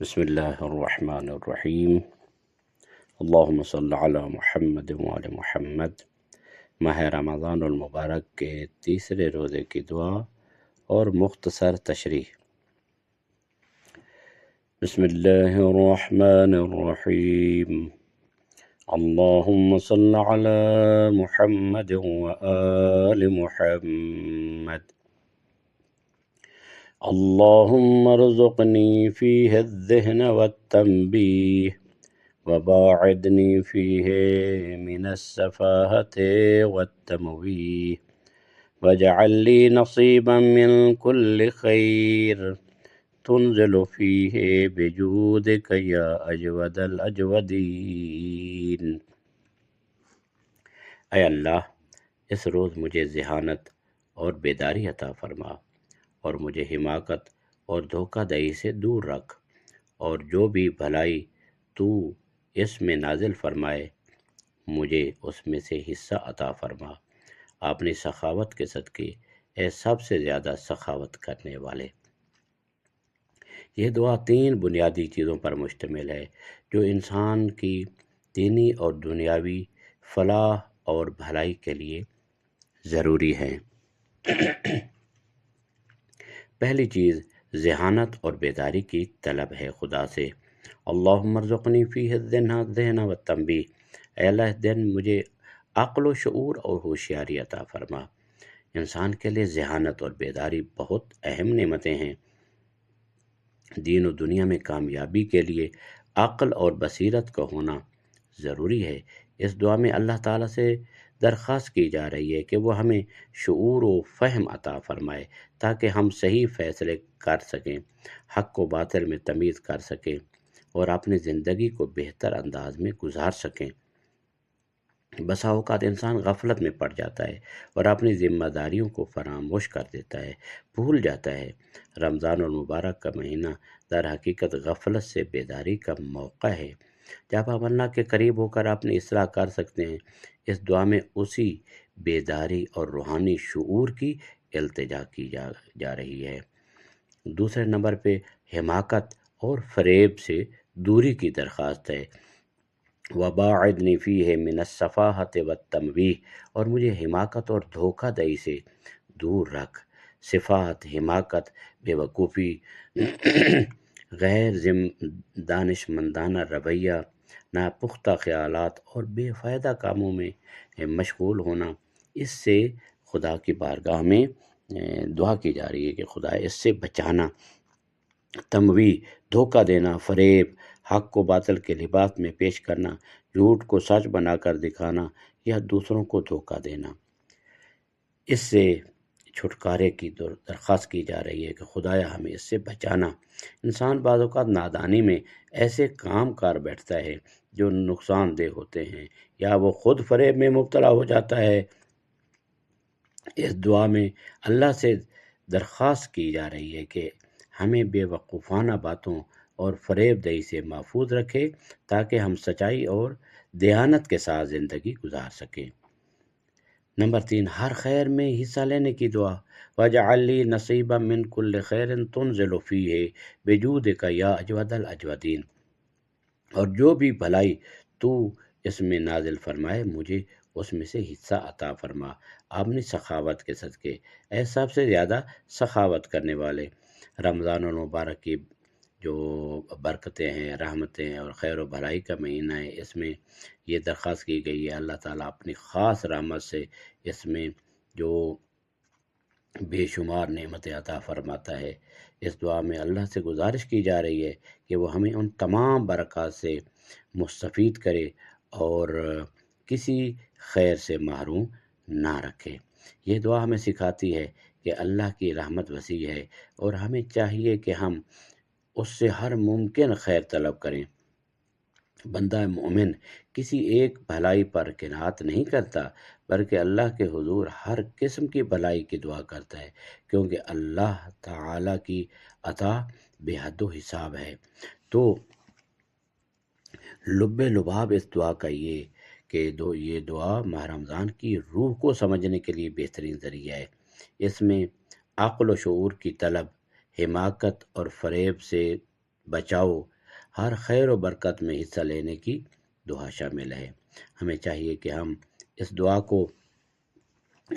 بسم اللہ الرحمن الرحیم۔ اللہم صلی علی محمد وعلی محمد۔ ماہ رمضان المبارک کے تیسرے روزے کی دعا اور مختصر تشریح۔ بسم اللہ الرحمن الرحیم۔ اللہم صلی علی محمد وآل محمد۔ اللهم ارزقني فيه الذهن والتنبيه وباعدني فيه من السفاهة والتمويه واجعل لي نصيبا من كل خير تنزل فيه بجودك يا أجود الأجودين۔ اے اللہ، اس روز مجھے ذہانت اور بیداری عطا فرما، اور مجھے حماقت اور دھوکہ دہی سے دور رکھ، اور جو بھی بھلائی تو اس میں نازل فرمائے مجھے اس میں سے حصہ عطا فرما، اپنی سخاوت کے صدقے اے سب سے زیادہ سخاوت کرنے والے۔ یہ دعا 3 بنیادی چیزوں پر مشتمل ہے جو انسان کی دینی اور دنیاوی فلاح اور بھلائی کے لیے ضروری ہیں۔ پہلی چیز ذہانت اور بیداری کی طلب ہے خدا سے۔ اللہم ارزقنی فیہ الذہن والتنبیہ، اے اللہ اس دن مجھے عقل و شعور اور ہوشیاری عطا فرما۔ انسان کے لیے ذہانت اور بیداری بہت اہم نعمتیں ہیں۔ دین و دنیا میں کامیابی کے لیے عقل اور بصیرت کا ہونا ضروری ہے۔ اس دعا میں اللہ تعالیٰ سے درخواست کی جا رہی ہے کہ وہ ہمیں شعور و فہم عطا فرمائے تاکہ ہم صحیح فیصلے کر سکیں، حق و باطل میں تمیز کر سکیں اور اپنی زندگی کو بہتر انداز میں گزار سکیں۔ بسا اوقات انسان غفلت میں پڑ جاتا ہے اور اپنی ذمہ داریوں کو فراموش کر دیتا ہے، بھول جاتا ہے۔ رمضان المبارک کا مہینہ در حقیقت غفلت سے بیداری کا موقع ہے جب ہم اللہ کے قریب ہو کر اپنی اصلاح کر سکتے ہیں۔ اس دعا میں اسی بیداری اور روحانی شعور کی التجا کی جا رہی ہے۔ دوسرے نمبر پہ حماقت اور فریب سے دوری کی درخواست ہے۔ وَبَاعِدْنِي فِيهِ مِنَ السَّفَاهَةِ وَالتَّمْوِيهِ، اور مجھے حماقت اور دھوکہ دہی سے دور رکھ۔ صفات، حماقت، بے وقوفی، غیر دانش مندانہ رویہ، ناپختہ خیالات اور بے فائدہ کاموں میں مشغول ہونا، اس سے خدا کی بارگاہ میں دعا کی جا رہی ہے کہ خدا اس سے بچانا۔ تمویہ، دھوکہ دینا، فریب، حق کو باطل کے لباس میں پیش کرنا، جھوٹ کو سچ بنا کر دکھانا یا دوسروں کو دھوکہ دینا، اس سے چھٹکارے کی درخواست کی جا رہی ہے کہ خدایا ہمیں اس سے بچانا۔ انسان بعض اوقات نادانی میں ایسے کام کر بیٹھتا ہے جو نقصان دہ ہوتے ہیں، یا وہ خود فریب میں مبتلا ہو جاتا ہے۔ اس دعا میں اللہ سے درخواست کی جا رہی ہے کہ ہمیں بے وقوفانہ باتوں اور فریب دہی سے محفوظ رکھے تاکہ ہم سچائی اور دیانت کے ساتھ زندگی گزار سکیں۔ نمبر 3، ہر خیر میں حصہ لینے کی دعا۔ وَاجْعَلْ لِي نَصِيبًا مِّن كُلِّ خَيْرٍ تُنزِلُ فِيهِ بِجُودِكَ يَا أَجْوَدَ الْأَجْوَدِينَ، اور جو بھی بھلائی تو اس میں نازل فرمائے مجھے اس میں سے حصہ عطا فرما، اپنی سخاوت کے صدقے اے سب سے زیادہ سخاوت کرنے والے۔ رمضان المبارک کی جو برکتیں ہیں، رحمتیں ہیں اور خیر و بھلائی کا مہینہ ہے، اس میں یہ درخواست کی گئی ہے اللہ تعالیٰ اپنی خاص رحمت سے اس میں جو بے شمار نعمتیں عطا فرماتا ہے۔ اس دعا میں اللہ سے گزارش کی جا رہی ہے کہ وہ ہمیں ان تمام برکات سے مستفید کرے اور کسی خیر سے محروم نہ رکھے۔ یہ دعا ہمیں سکھاتی ہے کہ اللہ کی رحمت وسیع ہے اور ہمیں چاہیے کہ ہم اس سے ہر ممکن خیر طلب کریں۔ بندہ مومن کسی ایک بھلائی پر قناعت نہیں کرتا بلکہ اللہ کے حضور ہر قسم کی بھلائی کی دعا کرتا ہے، کیونکہ اللہ تعالیٰ کی عطا بے حد و حساب ہے۔ تو لب لباب اس دعا کا یہ کہ یہ دعا ماہ رمضان کی روح کو سمجھنے کے لیے بہترین ذریعہ ہے۔ اس میں عقل و شعور کی طلب، حماقت اور فریب سے بچاؤ، ہر خیر و برکت میں حصہ لینے کی دعا شامل ہے۔ ہمیں چاہیے کہ ہم اس دعا کو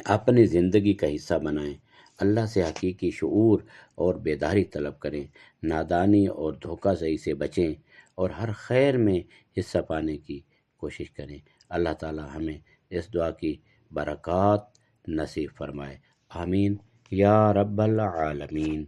اپنی زندگی کا حصہ بنائیں، اللہ سے حقیقی شعور اور بیداری طلب کریں، نادانی اور دھوکہ زئی سے بچیں اور ہر خیر میں حصہ پانے کی کوشش کریں۔ اللہ تعالی ہمیں اس دعا کی برکات نصیب فرمائے، آمین یا رب العالمین۔